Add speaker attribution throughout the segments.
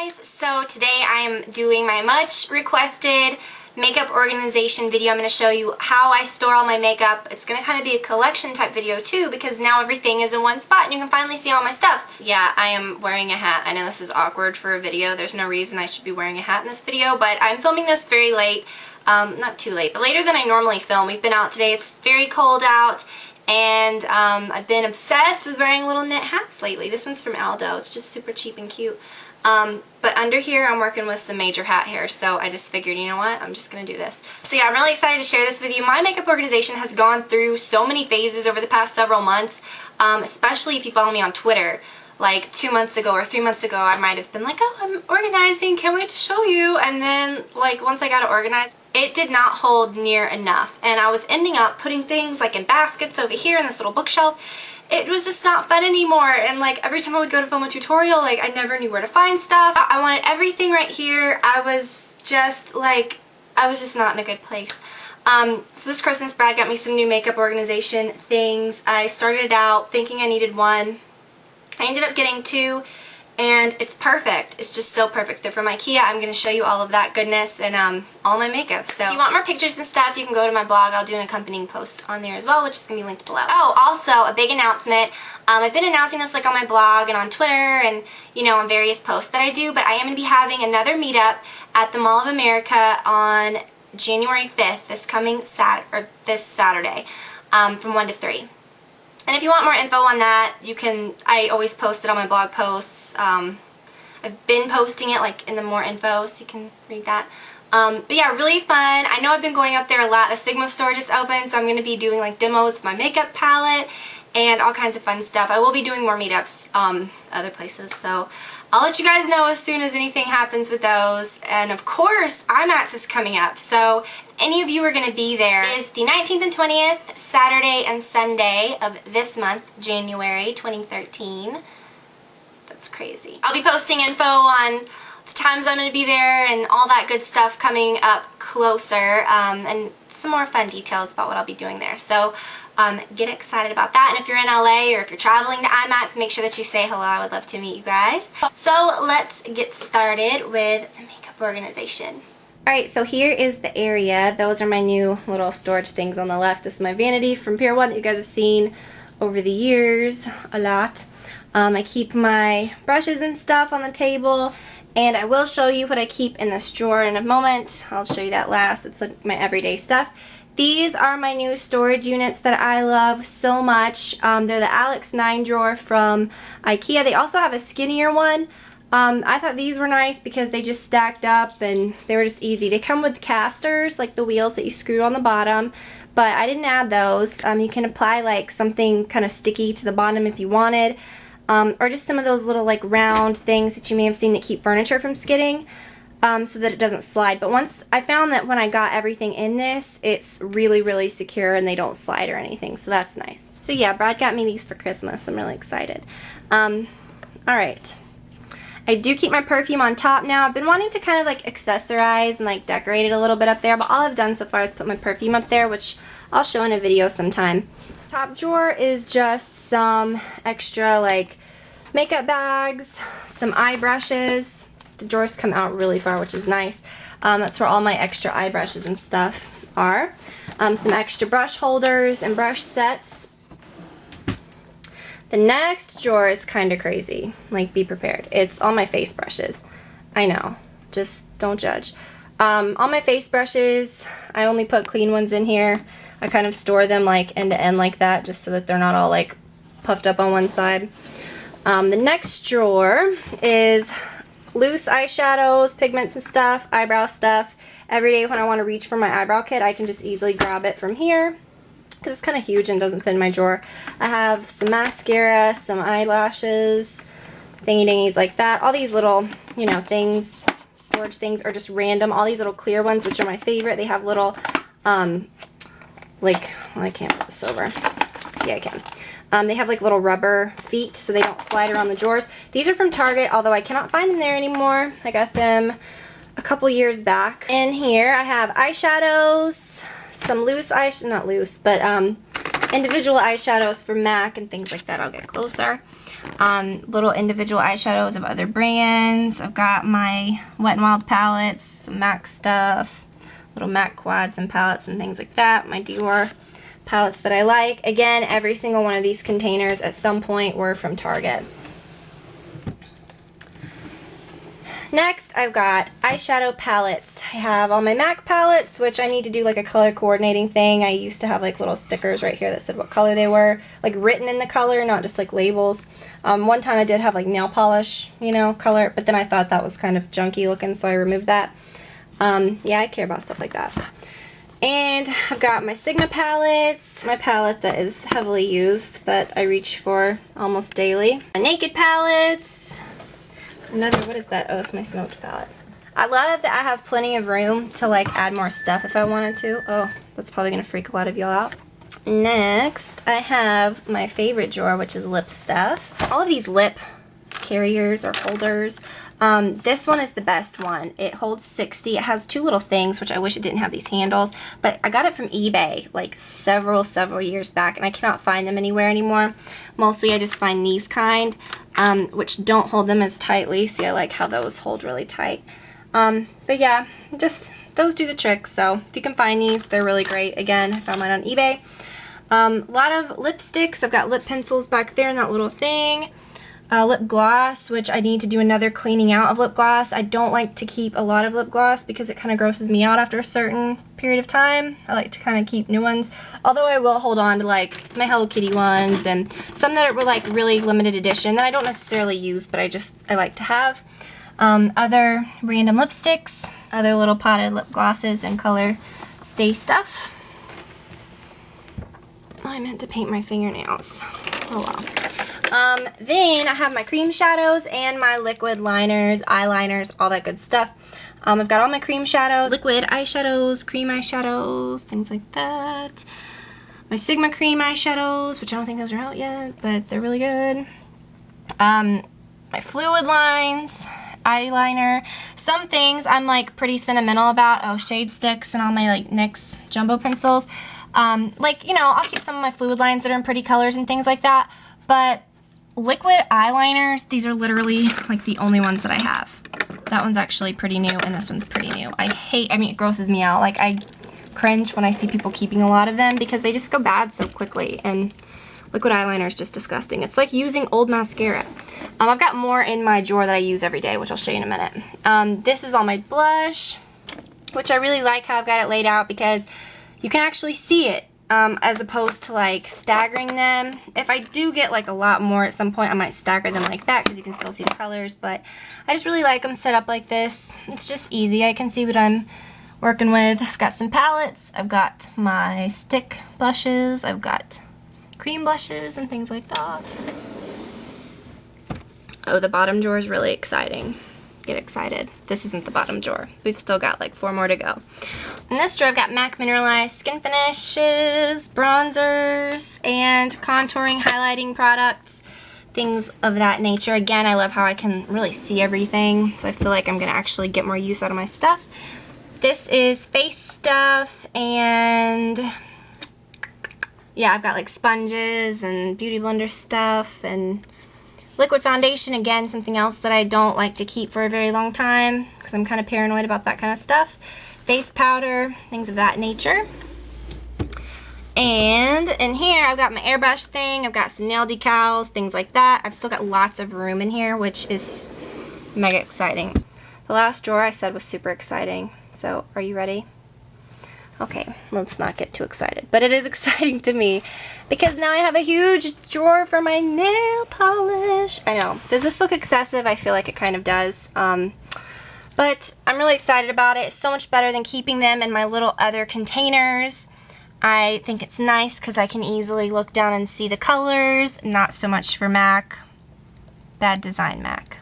Speaker 1: guys, so today I'm doing my much requested makeup organization video. I'm going to show you how I store all my makeup. It's going to kind of be a collection type video too because now everything is in one spot and you can finally see all my stuff. Yeah, I am wearing a hat. I know this is awkward for a video. There's no reason I should be wearing a hat in this video, but I'm filming this very late. Not too late, but later than I normally film. We've been out today. It's very cold out. And I've been obsessed with wearing little knit hats lately. This one's from Aldo. It's just super cheap and cute. But under here I'm working with some major hat hair, so I just figured, you know what, I'm just going to do this. So yeah, I'm really excited to share this with you. My makeup organization has gone through so many phases over the past several months, especially if you follow me on Twitter. Like 2 months ago or 3 months ago I might have been like, oh, I'm organizing, can't wait to show you. And then like once I got it organized, it did not hold near enough. And I was ending up putting things like in baskets over here in this little bookshelf. It was just not fun anymore, and like every time I would go to film a tutorial, like I never knew where to find stuff. I wanted everything right here. I was just not in a good place. So this Christmas, Brad got me some new makeup organization things. I started out thinking I needed one. I ended up getting two, and it's perfect. It's just so perfect. They're from Ikea. I'm going to show you all of that goodness and all my makeup. So if you want more pictures and stuff, you can go to my blog. I'll do an accompanying post on there as well, which is going to be linked below. Oh, also a big announcement. I've been announcing this like on my blog and on Twitter and, you know, on various posts that I do, but I am going to be having another meetup at the Mall of America on January 5th, this Saturday, from 1 to 3. And if you want more info on that, you can, I always post it on my blog posts. I've been posting it like in the more info, so you can read that. But yeah, really fun. I know I've been going up there a lot. The Sigma store just opened, so I'm going to be doing like demos with my makeup palette and all kinds of fun stuff. I will be doing more meetups other places, so I'll let you guys know as soon as anything happens with those. And of course, IMAX is coming up, so if any of you are going to be there, it is the 19th and 20th, Saturday and Sunday of this month, January 2013. That's crazy. I'll be posting info on the times I'm going to be there and all that good stuff coming up closer, and some more fun details about what I'll be doing there. So get excited about that, and if you're in LA or if you're traveling to IMAX, make sure that you say hello. I would love to meet you guys. So let's get started with the makeup organization. Alright, so here is the area. Those are my new little storage things on the left. This is my vanity from Pier 1 that you guys have seen over the years a lot. I keep my brushes and stuff on the table, and I will show you what I keep in this drawer in a moment. I'll show you that last. It's like my everyday stuff. These are my new storage units that I love so much. They're the Alex 9 drawer from Ikea. They also have a skinnier one. I thought these were nice because they just stacked up and they were just easy. They come with casters, like the wheels that you screw on the bottom, but I didn't add those. You can apply like something kind of sticky to the bottom if you wanted, or just some of those little like round things that you may have seen that keep furniture from skidding. So that it doesn't slide. But once I found that when I got everything in this, it's really, really secure and they don't slide or anything, so that's nice. So yeah, Brad got me these for Christmas. I'm really excited. Alright. I do keep my perfume on top now. I've been wanting to kind of like accessorize and like decorate it a little bit up there, but all I've done so far is put my perfume up there, which I'll show in a video sometime. Top drawer is just some extra like makeup bags, some eye brushes. The drawers come out really far, which is nice. That's where all my extra eye brushes and stuff are. Some extra brush holders and brush sets. The next drawer is kind of crazy. Like, be prepared. It's all my face brushes. I know. Just don't judge. All my face brushes, I only put clean ones in here. I kind of store them like end to end like that, just so that they're not all like puffed up on one side. The next drawer is loose eyeshadows, pigments and stuff, eyebrow stuff. Every day when I want to reach for my eyebrow kit, I can just easily grab it from here because it's kind of huge and doesn't fit in my drawer. I have some mascara, some eyelashes, thingy-dingies like that. All these little, you know, things, storage things are just random. All these little clear ones, which are my favorite. They have little, like, well, I can't put this over. Yeah, I can. They have like little rubber feet so they don't slide around the drawers. These are from Target, although I cannot find them there anymore. I got them a couple years back. In here I have eyeshadows, some loose not loose, but individual eyeshadows from MAC and things like that. I'll get closer. Little individual eyeshadows of other brands. I've got my Wet n Wild palettes, some MAC stuff, little MAC quads and palettes and things like that. My Dior palettes that I like. Again, every single one of these containers at some point were from Target. Next, I've got eyeshadow palettes. I have all my MAC palettes, which I need to do like a color coordinating thing. I used to have like little stickers right here that said what color they were, like written in the color, not just like labels. One time I did have like nail polish, you know, color, but then I thought that was kind of junky looking, so I removed that. Yeah, I care about stuff like that. And I've got my Sigma palettes, my palette that is heavily used that I reach for almost daily. My Naked palettes. Another, what is that? Oh, that's my smoked palette. I love that I have plenty of room to like add more stuff if I wanted to. Oh, that's probably gonna freak a lot of y'all out. Next, I have my favorite drawer, which is lip stuff. All of these lip carriers or holders. This one is the best one. It holds 60. It has two little things, which I wish it didn't have these handles, but I got it from eBay like several years back, and I cannot find them anywhere anymore. Mostly I just find these kind, which don't hold them as tightly. See, I like how those hold really tight. But yeah, just those do the trick. So if you can find these, they're really great. Again, I found mine on eBay. A lot of lipsticks. I've got lip pencils back there in that little thing. Lip gloss, which I need to do another cleaning out of lip gloss. I don't like to keep a lot of lip gloss because it kind of grosses me out after a certain period of time. I like to kind of keep new ones, although I will hold on to like my Hello Kitty ones and some that were like really limited edition that I don't necessarily use, but I like to have. Other random lipsticks, other little potted lip glosses and color stay stuff. Oh, I meant to paint my fingernails. Oh well. Then I have my cream shadows and my liquid liners, eyeliners, all that good stuff. I've got all my cream shadows, liquid eyeshadows, cream eyeshadows, things like that. My Sigma cream eyeshadows, which I don't think those are out yet, but they're really good. My fluid lines, eyeliner. Some things I'm like pretty sentimental about. Oh, shade sticks and all my like NYX jumbo pencils. Like, you know, I'll keep some of my fluid lines that are in pretty colors and things like that, but liquid eyeliners, these are literally like the only ones that I have. That one's actually pretty new and this one's pretty new. I mean, it grosses me out. Like, I cringe when I see people keeping a lot of them because they just go bad so quickly, and liquid eyeliner is just disgusting. It's like using old mascara. I've got more in my drawer that I use every day, which I'll show you in a minute. This is all my blush, which I really like how I've got it laid out because you can actually see it. As opposed to like staggering them. If I do get like a lot more at some point, I might stagger them like that because you can still see the colors, but I just really like them set up like this. It's just easy. I can see what I'm working with. I've got some palettes. I've got my stick blushes. I've got cream blushes and things like that. Oh, the bottom drawer is really exciting. Get excited. This isn't the bottom drawer. We've still got like 4 more to go. In this drawer, I've got MAC Mineralized Skin Finishes, bronzers, and contouring, highlighting products, things of that nature. Again, I love how I can really see everything, so I feel like I'm going to actually get more use out of my stuff. This is face stuff, and yeah, I've got like sponges and beauty blender stuff, and liquid foundation, again, something else that I don't like to keep for a very long time because I'm kind of paranoid about that kind of stuff. Face powder, things of that nature. And in here, I've got my airbrush thing. I've got some nail decals, things like that. I've still got lots of room in here, which is mega exciting. The last drawer I said was super exciting. So, are you ready? Okay, let's not get too excited. But it is exciting to me because now I have a huge drawer for my nail polish. I know. Does this look excessive? I feel like it kind of does. But I'm really excited about it. It's so much better than keeping them in my little other containers. I think it's nice because I can easily look down and see the colors. Not so much for MAC. Bad design, MAC.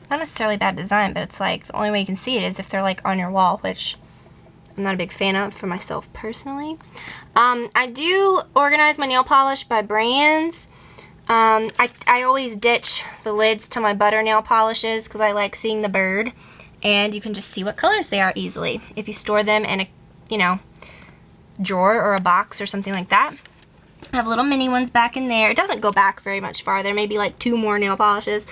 Speaker 1: Not necessarily bad design, but it's like the only way you can see it is if they're like on your wall, which I'm not a big fan of for myself personally. I do organize my nail polish by brands. I always ditch the lids to my butter nail polishes because I like seeing the bird, and you can just see what colors they are easily if you store them in a, you know, drawer or a box or something like that. I have little mini ones back in there. It doesn't go back very much farther, maybe like 2 more nail polishes.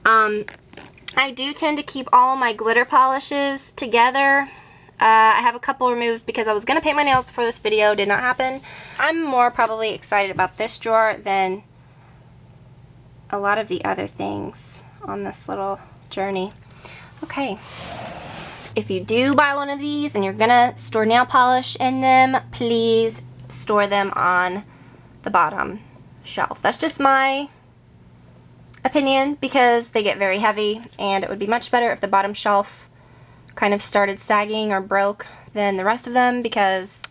Speaker 1: I do tend to keep all my glitter polishes together. I have a couple removed because I was going to paint my nails before this video. Did not happen. I'm more probably excited about this drawer than a lot of the other things on this little journey. Okay. If you do buy one of these and you're going to store nail polish in them, please store them on the bottom shelf. That's just my opinion because they get very heavy, and it would be much better if the bottom shelf kind of started sagging or broke than the rest of them because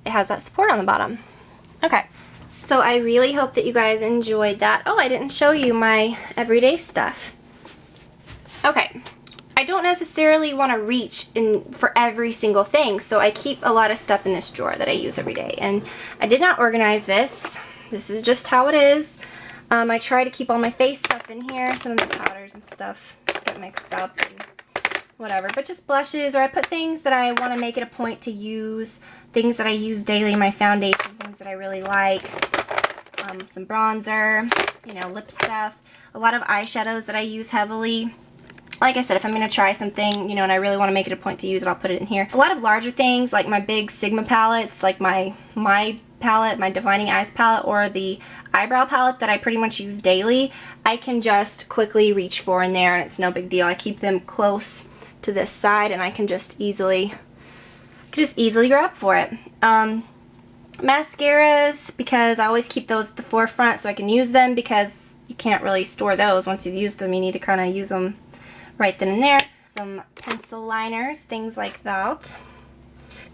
Speaker 1: it has that support on the bottom. Okay, so I really hope that you guys enjoyed that. Oh, I didn't show you my everyday stuff. Okay, I don't necessarily want to reach in for every single thing, so I keep a lot of stuff in this drawer that I use every day, and I did not organize this. This is just how it is. I try to keep all my face stuff in here. Some of the powders and stuff get mixed up and whatever, but just blushes, or I put things that I want to make it a point to use, things that I use daily, my foundation, things that I really like, some bronzer, you know, lip stuff, a lot of eyeshadows that I use heavily. Like I said, if I'm going to try something, you know, and I really want to make it a point to use it, I'll put it in here. A lot of larger things, like my big Sigma palettes, like my palette, my Defining Eyes palette, or the eyebrow palette that I pretty much use daily, I can just quickly reach for in there, and it's no big deal. I keep them close to this side, and I can just easily grab for it. Mascaras, because I always keep those at the forefront so I can use them, because you can't really store those. Once you've used them, you need to kind of use them right then and there. Some pencil liners, things like that.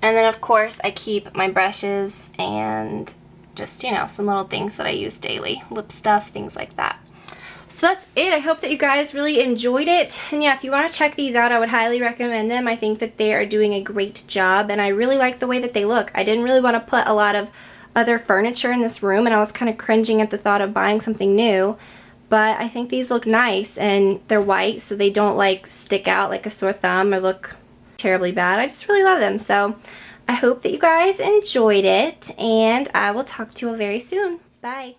Speaker 1: And then of course I keep my brushes and just, you know, some little things that I use daily. Lip stuff, things like that. So that's it. I hope that you guys really enjoyed it. And yeah, if you want to check these out, I would highly recommend them. I think that they are doing a great job, and I really like the way that they look. I didn't really want to put a lot of other furniture in this room, and I was kind of cringing at the thought of buying something new. But I think these look nice, and they're white, so they don't like stick out like a sore thumb or look terribly bad. I just really love them. So I hope that you guys enjoyed it, and I will talk to you all very soon. Bye.